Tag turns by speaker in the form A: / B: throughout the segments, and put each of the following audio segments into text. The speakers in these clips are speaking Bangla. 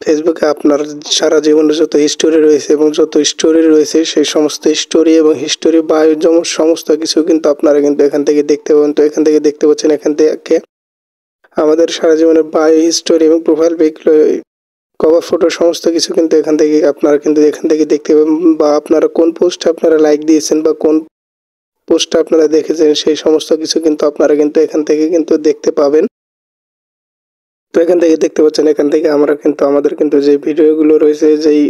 A: ফেসবুকে আপনার সারা জীবনের যত হিস্টোরি রয়েছে এবং যত স্টোরি রয়েছে সেই সমস্ত স্টোরি এবং হিস্টোরি বা যেমন সমস্ত কিছু কিন্তু আপনারা কিন্তু এখান থেকে দেখতে পাবেন। তো এখান থেকে দেখতে পাচ্ছেন এখান থেকে আমাদের সারা জীবনের বায়ো হিস্টোরি এবং প্রোফাইল পিক কভার ফটো সমস্ত কিছু কিন্তু এখান থেকে আপনারা কিন্তু এখান থেকে দেখতে পাবেন, বা আপনারা কোন পোস্টে আপনারা লাইক দিয়েছেন বা কোন পোস্টটা আপনারা দেখেছেন সেই সমস্ত কিছু কিন্তু আপনারা কিন্তু এখান থেকে কিন্তু দেখতে পাবেন। তো এখান থেকে দেখতে পাচ্ছেন এখান থেকে আমরা কিন্তু আমাদের কিন্তু যে ভিডিওগুলো রয়েছে, যেই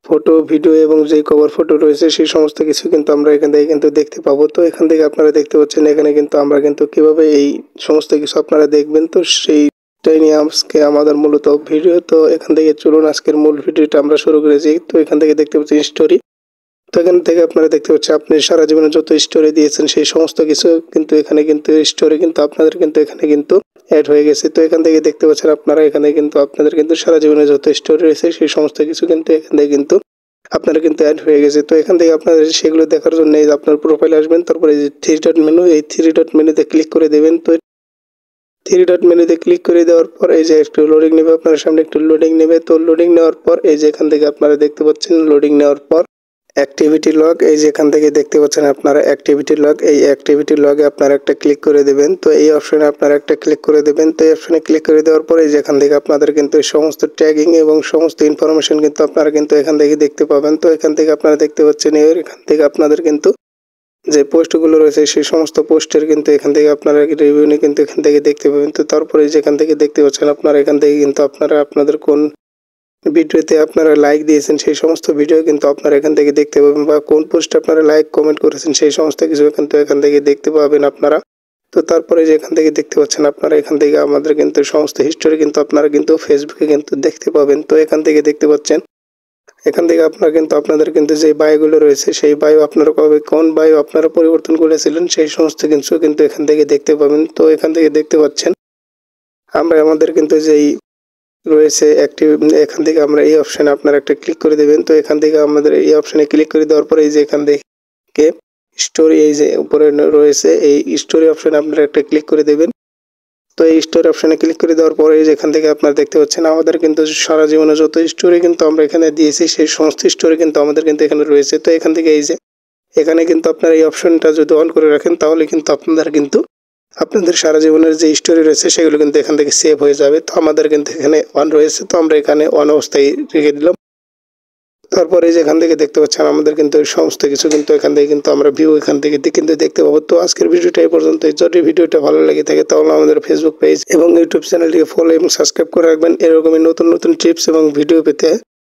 A: ফটো ভিডিও এবং যেই কভার ফটো রয়েছে সেই সমস্ত কিছু কিন্তু আমরা এখান থেকে কিন্তু দেখতে পাবো। তো এখান থেকে আপনারা দেখতে পাচ্ছেন এখানে কিন্তু আমরা কিন্তু কিভাবে এই সমস্ত কিছু আপনারা দেখবেন, তো সেইটাই নিয়ে আজকে আমাদের মূলত ভিডিও। তো এখান থেকে চলুন আজকের মূল ভিডিওটা আমরা শুরু করেছি। তো এখান থেকে দেখতে পাচ্ছি স্টোরি। তো এখান থেকে আপনারা দেখতে পাচ্ছেন আপনি সারা জীবনে যত স্টোরি দিয়েছেন সেই সমস্ত কিছু কিন্তু এখানে কিন্তু স্টোরি কিন্তু আপনাদের কিন্তু এখানে কিন্তু অ্যাড হয়ে গেছে। তো এখান থেকে দেখতে পাচ্ছেন আপনারা এখানে কিন্তু আপনাদের কিন্তু সারা জীবনে যত স্টোরি রয়েছে সেই সমস্ত কিছু কিন্তু এখান থেকে কিন্তু আপনারা কিন্তু অ্যাড হয়ে গেছে। তো এখান থেকে আপনাদের সেগুলো দেখার জন্য এই যে আপনার প্রোফাইলে আসবেন, তারপরে এই যে থ্রি ডট মেনু, এই থ্রি ডট মেনুতে ক্লিক করে দেবেন। তো থ্রি ডট মেনুতে ক্লিক করে দেওয়ার পর এই যে একটু লোডিং নেবে, আপনার সামনে একটু লোডিং নেবে। তো লোডিং নেওয়ার পর এই যে এখান থেকে আপনারা দেখতে পাচ্ছেন লোডিং নেওয়ার পর অ্যাক্টিভিটি লগ, এই যে এখান থেকে দেখতে পাচ্ছেন আপনারা অ্যাক্টিভিটি লগ, এই অ্যাক্টিভিটি লগে আপনারা একটা ক্লিক করে দেবেন। তো এই অপশনে আপনারা একটা ক্লিক করে দেবেন। তো এই অপশনে ক্লিক করে দেওয়ার পরে যে এখান থেকে আপনাদের কিন্তু সমস্ত ট্যাগিং এবং সমস্ত ইনফরমেশন কিন্তু আপনারা কিন্তু এখান থেকে দেখতে পাবেন। তো এখান থেকে আপনারা দেখতে পাচ্ছেন এখান থেকে আপনাদের কিন্তু যে পোস্টগুলো রয়েছে সেই সমস্ত পোস্টের কিন্তু এখান থেকে আপনারা রিভিউ নিয়ে কিন্তু এখান থেকে দেখতে পাবেন। তো তারপরে যেখান থেকে দেখতে পাচ্ছেন আপনারা এখান থেকে কিন্তু আপনারা আপনাদের কোন ভিডিওতে আপনারা লাইক দিয়েছেন সেই সমস্ত ভিডিও কিন্তু আপনারা এখান থেকে দেখতে পাবেন, বা কোন পোস্টে আপনারা লাইক কমেন্ট করেছেন সেই সমস্ত কিছু কিন্তু এখান থেকে দেখতে পাবেন আপনারা। তো তারপরে যে এখান থেকে দেখতে পাচ্ছেন আপনারা এখান থেকে আমাদের কিন্তু সমস্ত হিস্টোরি কিন্তু আপনারা কিন্তু ফেসবুকে কিন্তু দেখতে পাবেন। তো এখান থেকে দেখতে পাচ্ছেন এখান থেকে আপনারা কিন্তু আপনাদের কিন্তু যে বায়োগুলো রয়েছে সেই বায়ো আপনারা কবে কোন বায়ো আপনারা পরিবর্তন করেছিলেন সেই সমস্ত কিছু কিন্তু এখান থেকে দেখতে পাবেন। তো এখান থেকে দেখতে পাচ্ছেন আমরা আমাদের কিন্তু যেই রয়েছে অ্যাক্টিভ, এখান থেকে আমরা এই অপশানে আপনারা একটা ক্লিক করে দেবেন। তো এখান থেকে আমাদের এই অপশানে ক্লিক করে দেওয়ার পরে এই যে এখান থেকে স্টোরি, এই যে উপরে রয়েছে এই স্টোরি অপশানে আপনারা একটা ক্লিক করে দেবেন। তো এই স্টোরি অপশানে ক্লিক করে দেওয়ার পরে এই যে এখান থেকে আপনারা দেখতে পাচ্ছেন আমাদের কিন্তু সারা জীবনে যত স্টোরি কিন্তু আমরা এখানে দিয়েছি সেই সমস্ত স্টোরি কিন্তু আমাদের কিন্তু এখানে রয়েছে। তো এখান থেকে এই যে এখানে কিন্তু আপনারা এই অপশনটা যদি অন করে রাখেন তাহলে কিন্তু আপনারা কিন্তু আপনাদের সারা জীবনের যে স্টোরি রয়েছে সেগুলো কিন্তু এখান থেকে সেভ হয়ে যাবে। তো আমাদের কিন্তু এখানে অন রয়েছে, তো আমরা এখানে অন অবস্থায় রেখে দিলাম। তারপরে যে এখান থেকে দেখতে পাচ্ছেন আমাদের কিন্তু সমস্ত কিছু কিন্তু এখান থেকে কিন্তু আমরা ভিউ এখান থেকে কিন্তু দেখতে পাবো। তো আজকের ভিডিওটা এই পর্যন্ত। যদি ভিডিওটা ভালো লেগে থাকে তাহলে আমাদের ফেসবুক পেজ এবং ইউটিউব চ্যানেলটিকে ফলো এবং সাবস্ক্রাইব করে রাখবেন এরকমই নতুন নতুন টিপস এবং ভিডিও পেতে।